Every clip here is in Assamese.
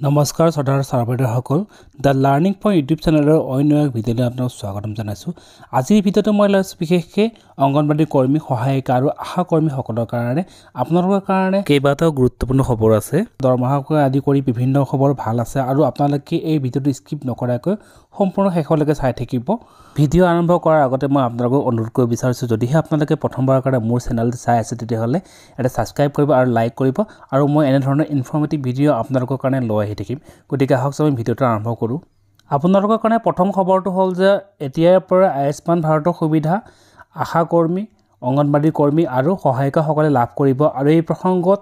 নমস্কাৰ শ্ৰদ্ধাৰ ছাৰ-বাইদেউসকল দ্য লাৰ্ণিং পইণ্ট ইউটিউব চেনেলৰ অন্য এক ভিডিঅ'লৈ আপোনাক স্বাগতম জনাইছোঁ। আজিৰ ভিডিঅ'টো মই লৈছোঁ বিশেষকৈ অংগনবাড়ী কৰ্মী, সহায়িকা আৰু আশা কৰ্মীসকলৰ কাৰণে আপোনালোকৰ কাৰণে কেইবাটাও গুৰুত্বপূৰ্ণ খবৰ আছে। দৰমহাকৈ আদি কৰি বিভিন্ন খবৰ ভাল আছে আৰু আপোনালোকে এই ভিডিঅ'টো স্কিপ নকৰাকৈ সম্পূৰ্ণ শেষলৈকে চাই থাকিব। ভিডিঅ' আৰম্ভ কৰাৰ আগতে মই আপোনালোকক অনুৰোধ কৰিব বিচাৰিছোঁ, যদিহে আপোনালোকে প্ৰথমবাৰৰ কাৰণে মোৰ চেনেলটো চাই আছে তেতিয়াহ'লে এটা ছাবস্ক্ৰাইব কৰিব আৰু লাইক কৰিব আৰু মই এনেধৰণৰ ইনফৰ্মেটিভ ভিডিঅ' আপোনালোকৰ কাৰণে লৈ আহি থাকিম। গতিকে আহক আমি ভিডিঅ'টো আৰম্ভ কৰোঁ। আপোনালোকৰ কাৰণে প্ৰথম খবৰটো হ'ল যে এতিয়াৰ পৰা আয়ুষ্মান ভাৰতৰ সুবিধা আশা কৰ্মী, অংগনবাড়ী কৰ্মী আৰু সহায়িকাসকলে লাভ কৰিব আৰু এই প্ৰসংগত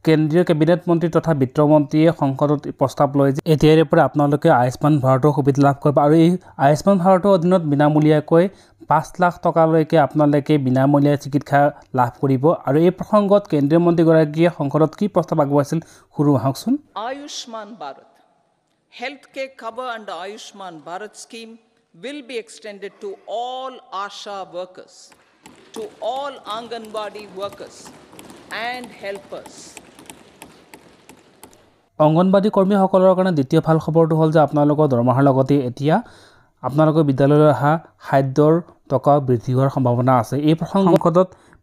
কেন্দ্ৰীয় কেবিনেট মন্ত্ৰী তথা বিত্তমন্ত্ৰীয়ে সংসদত প্ৰস্তাৱ লয় যে এতিয়াৰে পৰা আপোনালোকে আয়ুষ্মান ভাৰতৰ সুবিধা লাভ কৰিব আৰু এই আয়ুষ্মান ভাৰতৰ অধীনত বিনামূলীয়াকৈ ৫ লাখ টকালৈকে আপোনালোকে বিনামূলীয়া চিকিৎসা লাভ কৰিব আৰু এই প্ৰসংগত কেন্দ্ৰীয় মন্ত্ৰীগৰাকীয়ে সংসদত কি প্ৰস্তাৱ আগবঢ়াইছিল শুনো আহকচোন। Ayushman Bharat healthcare cover under Ayushman Bharat scheme will be extended to all ASHA workers, to all Anganwadi workers and helpers. Anganwadi কৰ্মীসকলৰ কাৰণে দ্বিতীয় ভাল খবৰটো হ'ল যে আপোনালোকৰ দৰমহাৰ লগতে এতিয়া আপোনালোকৰ বিদ্যালয়লৈ অহা খাদ্যৰ টকা বৃদ্ধি হোৱাৰ সম্ভাৱনা আছে। এই প্ৰসংগত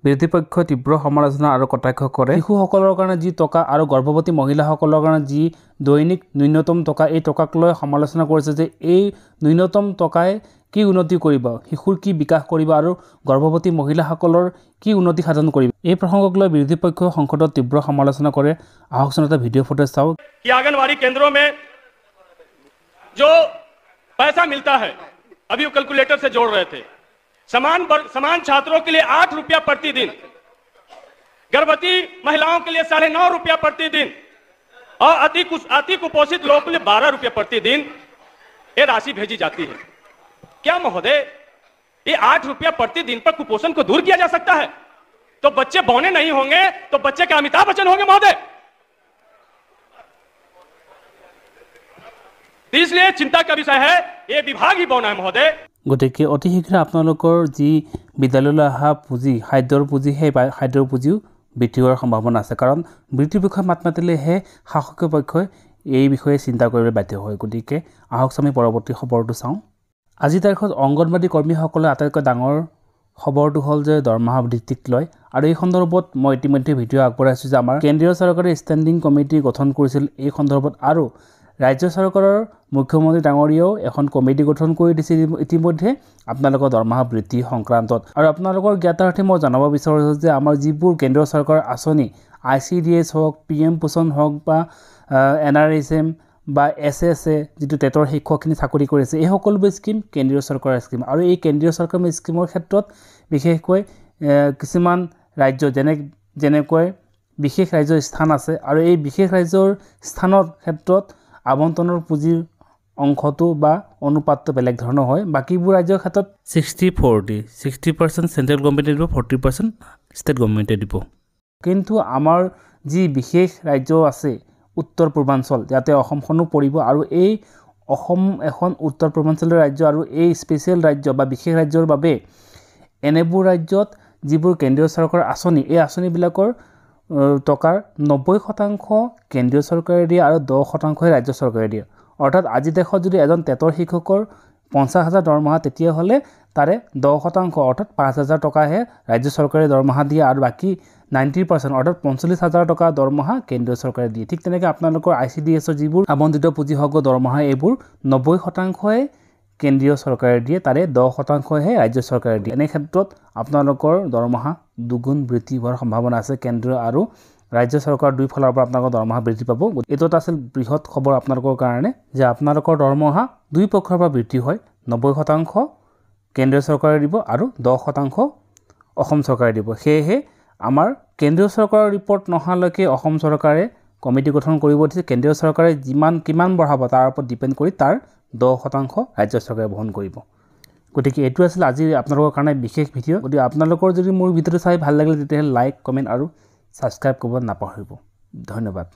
বিৰোধী পক্ষই তীব্ৰ সমালোচনা আৰু কটাক্ষ কৰে। শিশুসকলৰ কাৰণে যি টকা আৰু গৰ্ভৱতী মহিলাসকলৰ কাৰণে যি দৈনিক ন্যূনতম টকা, এই টকাক লৈ সমালোচনা কৰিছে যে এই ন্যূনতম টকাই কি উন্নতি কৰিব, শিশুৰ কি বিকাশ কৰিব আৰু গৰ্ভৱতী মহিলাসকলৰ কি উন্নতি সাধন কৰিব। এই প্ৰসংগক লৈ বিৰোধী পক্ষই সংসদত তীব্ৰ সমালোচনা কৰে। আহকচোন এটা ভিডিঅ' ফুটেজ চাওক। कि आंगनवाड़ी केंद्रों में जो पैसा मिलता है, अभी वो कैलकुलेटर से जोड़ रहे थे, समान छात्रों के लिए 8 रुपया प्रतिदिन, गर्भवती महिलाओं के लिए 9.5 रुपया प्रतिदिन और अति कुपोषित लोगों के लिए 12 रुपया प्रतिदिन ये राशि भेजी जाती है। क्या महोदय ये 8 रुपया प्रतिदिन पर कुपोषण को दूर किया जा सकता है? तो बच्चे बौने नहीं होंगे तो बच्चे क्या अमिताभ बच्चन होंगे महोदय? इसलिए चिंता का विषय है, ये विभाग ही बौना है महोदय। গতিকে অতি শীঘ্ৰে আপোনালোকৰ যি বিদ্যালয়লৈ অহা পুঁজি, খাদ্যৰ পুঁজি, সেই খাদ্যৰ পুঁজিও বৃদ্ধি হোৱাৰ সম্ভাৱনা আছে। কাৰণ বৃত্তিৰ বিষয়ে মাত মাতিলেহে শাসকীয় পক্ষই এই বিষয়ে চিন্তা কৰিবলৈ বাধ্য হয়। গতিকে আহক আমি পৰৱৰ্তী খবৰটো চাওঁ। আজিৰ তাৰিখত অংগনবাড়ী কৰ্মীসকলে আটাইতকৈ ডাঙৰ খবৰটো হ'ল যে দৰমহা বৃদ্ধিক লৈ আৰু এই সন্দৰ্ভত মই ইতিমধ্যে ভিডিঅ' আগবঢ়াইছোঁ যে আমাৰ কেন্দ্ৰীয় চৰকাৰে ষ্টেণ্ডিং কমিটি গঠন কৰিছিল এই সন্দৰ্ভত আৰু ৰাজ্য চৰকাৰৰ মুখ্যমন্ত্ৰী ডাঙৰীয়াও এখন কমিটি গঠন কৰি দিছে ইতিমধ্যে আপোনালোকৰ দৰমহা বৃদ্ধি সংক্ৰান্তত। আৰু আপোনালোকৰ জ্ঞাতাৰ্থে মই জনাব বিচাৰিছোঁ যে আমাৰ যিবোৰ কেন্দ্ৰীয় চৰকাৰৰ আঁচনি ICDS হওক, PM পোষণ হওক বা NRSM বা SSA যিটো টেটৰ শিক্ষকখিনি চাকৰি কৰিছে, এই সকলোবোৰ স্কিম কেন্দ্ৰীয় চৰকাৰৰ স্কিম আৰু এই কেন্দ্ৰীয় চৰকাৰৰ স্কিমৰ ক্ষেত্ৰত বিশেষকৈ কিছুমান ৰাজ্য যেনেকৈ বিশেষ ৰাজ্যৰ স্থান আছে আৰু এই বিশেষ ৰাজ্যৰ স্থানৰ ক্ষেত্ৰত আবণ্টনৰ পুঁজিৰ অংশটো বা অনুপাতটো বেলেগ ধৰণৰ হয়। বাকীবোৰ ৰাজ্যৰ ক্ষেত্ৰত 60-40, 60% চেণ্ট্ৰেল গভৰ্ণমেণ্টে দিব, 40% ষ্টেট গভৰ্ণমেণ্টে দিব। কিন্তু আমাৰ যি বিশেষ ৰাজ্য আছে উত্তৰ পূৰ্বাঞ্চল, ইয়াতে অসমখনো পৰিব আৰু এই অসম এখন উত্তৰ পূৰ্বাঞ্চলৰ ৰাজ্য আৰু এই স্পেচিয়েল ৰাজ্য বা বিশেষ ৰাজ্যৰ বাবে এনেবোৰ ৰাজ্যত যিবোৰ কেন্দ্ৰীয় চৰকাৰৰ আঁচনি, এই আঁচনিবিলাকৰ টকাৰ 90% কেন্দ্ৰীয় চৰকাৰে দিয়ে আৰু 10% ৰাজ্য চৰকাৰে দিয়ে। অৰ্থাৎ আজি দেশত যদি এজন টেটৰ শিক্ষকৰ 50,000 দৰমহা, তেতিয়াহ'লে তাৰে 10% অৰ্থাৎ 5,000 টকাহে ৰাজ্য চৰকাৰে দৰমহা দিয়ে আৰু বাকী 90% অৰ্থাৎ 45,000 টকা দৰমহা কেন্দ্ৰীয় চৰকাৰে দিয়ে। ঠিক তেনেকৈ আপোনালোকৰ ICDSৰ যিবোৰ আবণ্টিত পুঁজি হওক দৰমহা, এইবোৰ 90%হে কেন্দ্ৰীয় চৰকাৰে দিয়ে, তাৰে 10%হে ৰাজ্য চৰকাৰে দিয়ে। এনে ক্ষেত্ৰত আপোনালোকৰ দৰমহা দুগুণ বৃদ্ধি হোৱাৰ সম্ভাৱনা আছে। কেন্দ্ৰ আৰু ৰাজ্য চৰকাৰ দুয়োফালৰ পৰা আপোনালোকৰ দৰমহা বৃদ্ধি পাব। এইটো এটা আছিল বৃহৎ খবৰ আপোনালোকৰ কাৰণে যে আপোনালোকৰ দৰমহা দুই পক্ষৰ পৰা বৃদ্ধি হয়। 90% কেন্দ্ৰীয় চৰকাৰে দিব আৰু 10% অসম চৰকাৰে দিব। সেয়েহে আমাৰ কেন্দ্ৰীয় চৰকাৰৰ ৰিপৰ্ট নহালৈকে অসম চৰকাৰে কমিটি গঠন কৰিব দিছে। কেন্দ্ৰীয় চৰকাৰে কিমান বঢ়াব তাৰ ওপৰত ডিপেণ্ড কৰি তাৰ 10% ৰাজ্য চৰকাৰে বহন কৰিব। গতিকে এইটো আছিল আজি আপোনালোকৰ কাৰণে বিশেষ ভিডিঅ'। গতিকে আপোনালোকৰ যদি মোৰ ভিডিঅ'টো চাই ভাল লাগিলে তেতিয়াহ'লে লাইক, কমেণ্ট আৰু ছাবস্ক্ৰাইব কৰিব নাপাহৰিব। ধন্যবাদ।